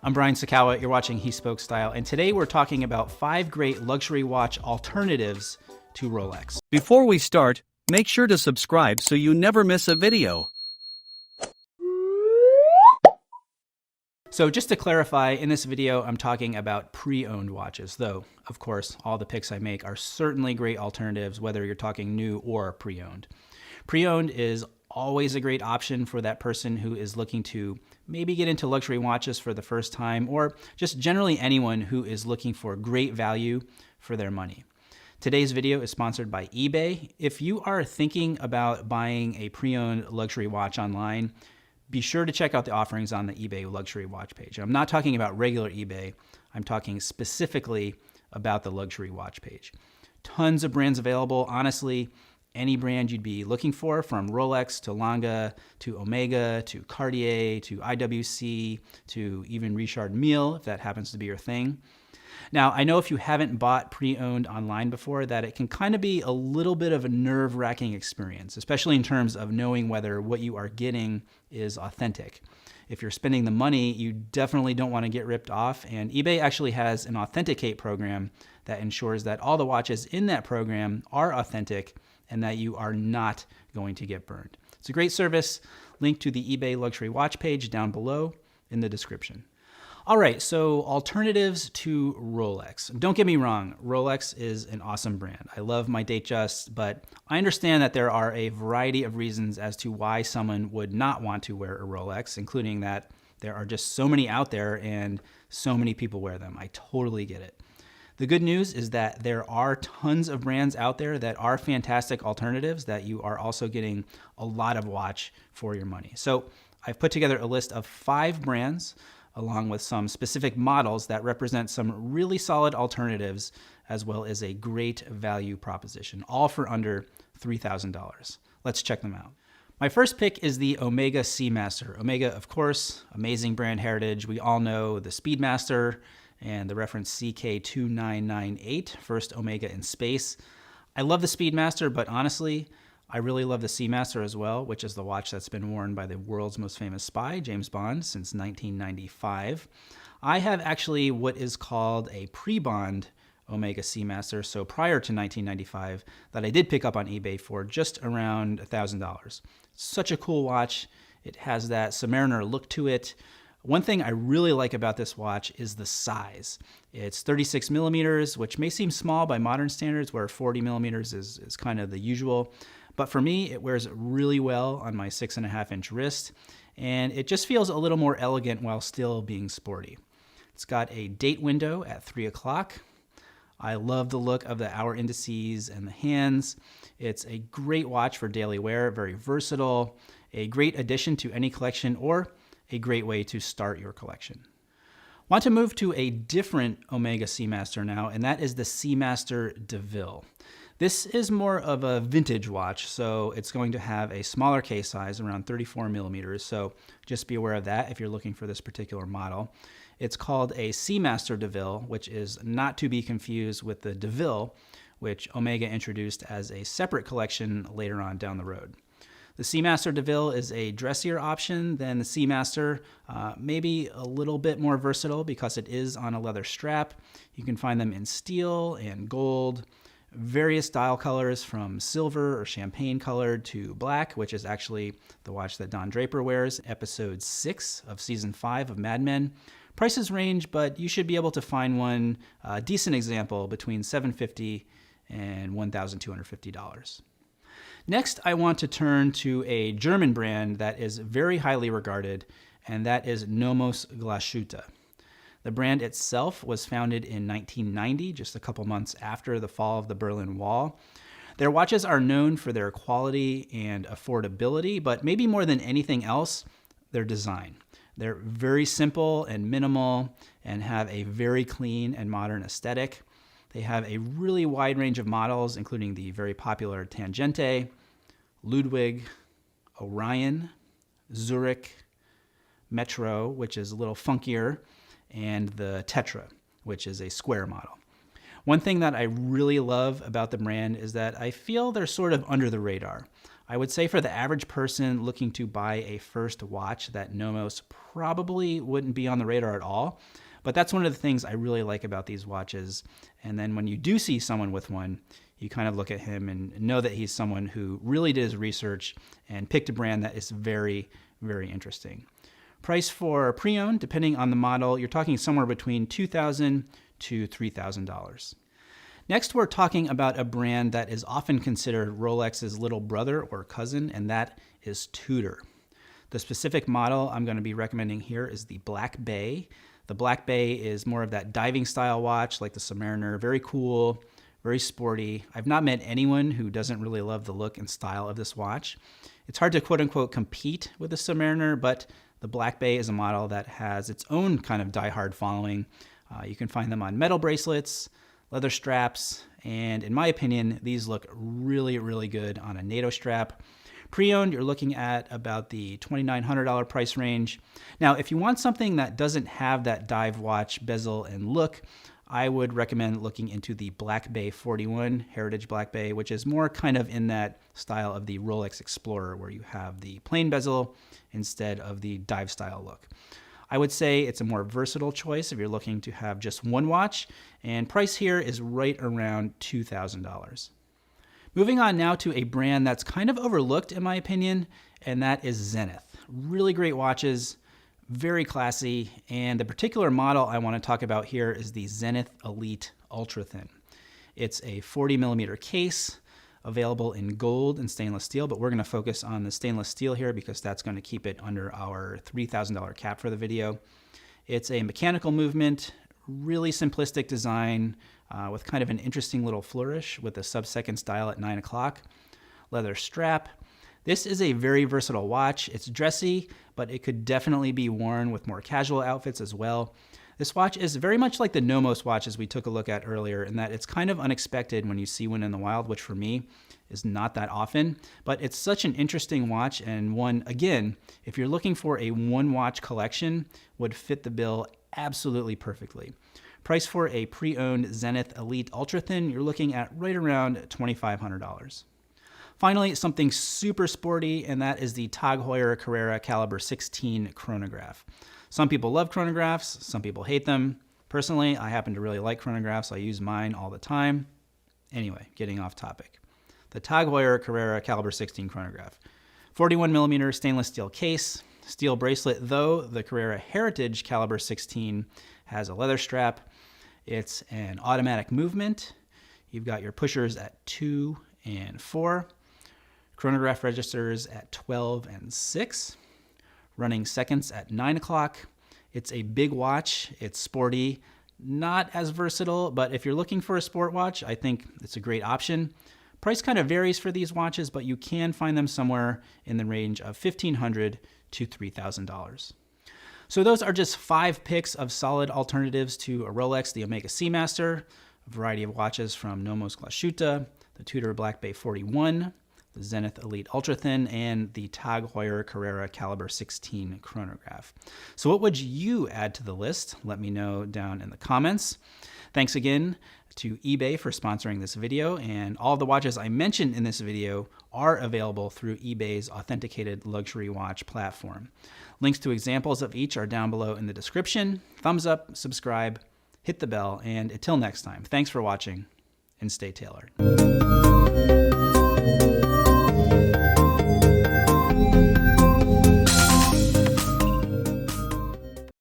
I'm Brian Sakawa, you're watching He Spoke Style, and today we're talking about 5 great luxury watch alternatives to Rolex. Before we start, make sure to subscribe so you never miss a video. So just to clarify, in this video, I'm talking about pre-owned watches, though, of course, all the picks I make are certainly great alternatives, whether you're talking new or pre-owned. Pre-owned is always a great option for that person who is looking to maybe get into luxury watches for the first time, or just generally anyone who is looking for great value for their money. Today's video is sponsored by eBay. If you are thinking about buying a pre-owned luxury watch online, be sure to check out the offerings on the eBay luxury watch page. I'm not talking about regular eBay. I'm talking specifically about the luxury watch page. Tons of brands available. Honestly, any brand you'd be looking for, from Rolex to Lange to Omega to Cartier to IWC to even Richard Mille, if that happens to be your thing. Now, I know if you haven't bought pre-owned online before, that it can kind of be a little bit of a nerve-wracking experience, especially in terms of knowing whether what you are getting is authentic. If you're spending the money, you definitely don't want to get ripped off, and eBay actually has an Authenticate program that ensures that all the watches in that program are authentic and that you are not going to get burned. It's a great service. Link to the eBay luxury watch page down below in the description. All right, so alternatives to Rolex. Don't get me wrong, Rolex is an awesome brand. I love my Datejust, but I understand that there are a variety of reasons as to why someone would not want to wear a Rolex, including that there are just so many out there and so many people wear them. I totally get it. The good news is that there are tons of brands out there that are fantastic alternatives that you are also getting a lot of watch for your money. So I've put together a list of 5 brands along with some specific models that represent some really solid alternatives as well as a great value proposition, all for under $3,000. Let's check them out. My first pick is the Omega Seamaster. Omega, of course, amazing brand heritage. We all know the Speedmaster and the reference CK2998, first Omega in space. I love the Speedmaster, but honestly, I really love the Seamaster as well, which is the watch that's been worn by the world's most famous spy, James Bond, since 1995. I have actually what is called a pre-Bond Omega Seamaster, so prior to 1995, that I did pick up on eBay for just around $1,000. Such a cool watch. It has that Submariner look to it. One thing I really like about this watch is the size. It's 36 millimeters, which may seem small by modern standards, where 40 millimeters is kind of the usual. But for me, it wears really well on my 6.5-inch wrist, and it just feels a little more elegant while still being sporty. It's got a date window at 3 o'clock. I love the look of the hour indices and the hands. It's a great watch for daily wear, very versatile, a great addition to any collection, or a great way to start your collection. Want to move to a different Omega Seamaster now, and that is the Seamaster DeVille. This is more of a vintage watch, so it's going to have a smaller case size, around 34 millimeters, so just be aware of that if you're looking for this particular model. It's called a Seamaster DeVille, which is not to be confused with the DeVille, which Omega introduced as a separate collection later on down the road. The Seamaster DeVille is a dressier option than the Seamaster, maybe a little bit more versatile because it is on a leather strap. You can find them in steel and gold, various dial colors from silver or champagne colored to black, which is actually the watch that Don Draper wears, episode 6 of season 5 of Mad Men. Prices range, but you should be able to find one, a decent example, between $750 and $1,250. Next, I want to turn to a German brand that is very highly regarded, and that is Nomos Glashütte. The brand itself was founded in 1990, just a couple months after the fall of the Berlin Wall. Their watches are known for their quality and affordability, but maybe more than anything else, their design. They're very simple and minimal and have a very clean and modern aesthetic. They have a really wide range of models, including the very popular Tangente, Ludwig, Orion, Zurich, Metro, which is a little funkier, and the Tetra, which is a square model. One thing that I really love about the brand is that I feel they're sort of under the radar. I would say for the average person looking to buy a first watch, that Nomos probably wouldn't be on the radar at all. But that's one of the things I really like about these watches. And then when you do see someone with one, you kind of look at him and know that he's someone who really did his research and picked a brand that is very, very interesting. Price for pre-owned, depending on the model, you're talking somewhere between $2,000 to $3,000. Next, we're talking about a brand that is often considered Rolex's little brother or cousin, and that is Tudor. The specific model I'm going to be recommending here is the Black Bay. The Black Bay is more of that diving style watch like the Submariner, very cool, very sporty. I've not met anyone who doesn't really love the look and style of this watch. It's hard to quote unquote compete with the Submariner, but the Black Bay is a model that has its own kind of diehard following. You can find them on metal bracelets, leather straps, and in my opinion, these look really, really good on a NATO strap. Pre-owned, you're looking at about the $2,900 price range. Now, if you want something that doesn't have that dive watch bezel and look, I would recommend looking into the Black Bay 41, Heritage Black Bay, which is more kind of in that style of the Rolex Explorer, where you have the plain bezel instead of the dive style look. I would say it's a more versatile choice if you're looking to have just one watch, and price here is right around $2,000. Moving on now to a brand that's kind of overlooked in my opinion, and that is Zenith. Really great watches, very classy, and the particular model I want to talk about here is the Zenith Elite Ultra Thin. It's a 40mm case, available in gold and stainless steel, but we're going to focus on the stainless steel here because that's going to keep it under our $3,000 cap for the video. It's a mechanical movement, really simplistic design with kind of an interesting little flourish with a sub-second dial at 9 o'clock. Leather strap. This is a very versatile watch. It's dressy, but it could definitely be worn with more casual outfits as well. This watch is very much like the Nomos watches we took a look at earlier in that it's kind of unexpected when you see one in the wild, which for me is not that often, but it's such an interesting watch and one, again, if you're looking for a one watch collection, would fit the bill absolutely perfectly. Price for a pre-owned Zenith Elite Ultra Thin, you're looking at right around $2,500. Finally, something super sporty, and that is the Tag Heuer Carrera Caliber 16 chronograph. Some people love chronographs, some people hate them. Personally, I happen to really like chronographs. I use mine all the time. Anyway, getting off topic. The Tag Heuer Carrera Caliber 16 chronograph. 41mm stainless steel case, steel bracelet, though the Carrera Heritage Caliber 16 has a leather strap. It's an automatic movement. You've got your pushers at 2 and 4. Chronograph registers at 12 and 6. Running seconds at 9 o'clock. It's a big watch. It's sporty. Not as versatile, but if you're looking for a sport watch, I think it's a great option. Price kind of varies for these watches, but you can find them somewhere in the range of $1,500 to $3,000. So those are just 5 picks of solid alternatives to a Rolex, the Omega Seamaster, a variety of watches from Nomos Glashütte, the Tudor Black Bay 41, the Zenith Elite Ultra Thin, and the Tag Heuer Carrera Caliber 16 chronograph. So what would you add to the list? Let me know down in the comments. Thanks again to eBay for sponsoring this video, and all the watches I mentioned in this video are available through eBay's authenticated luxury watch platform. Links to examples of each are down below in the description. Thumbs up, subscribe, hit the bell, and until next time, thanks for watching and stay tailored.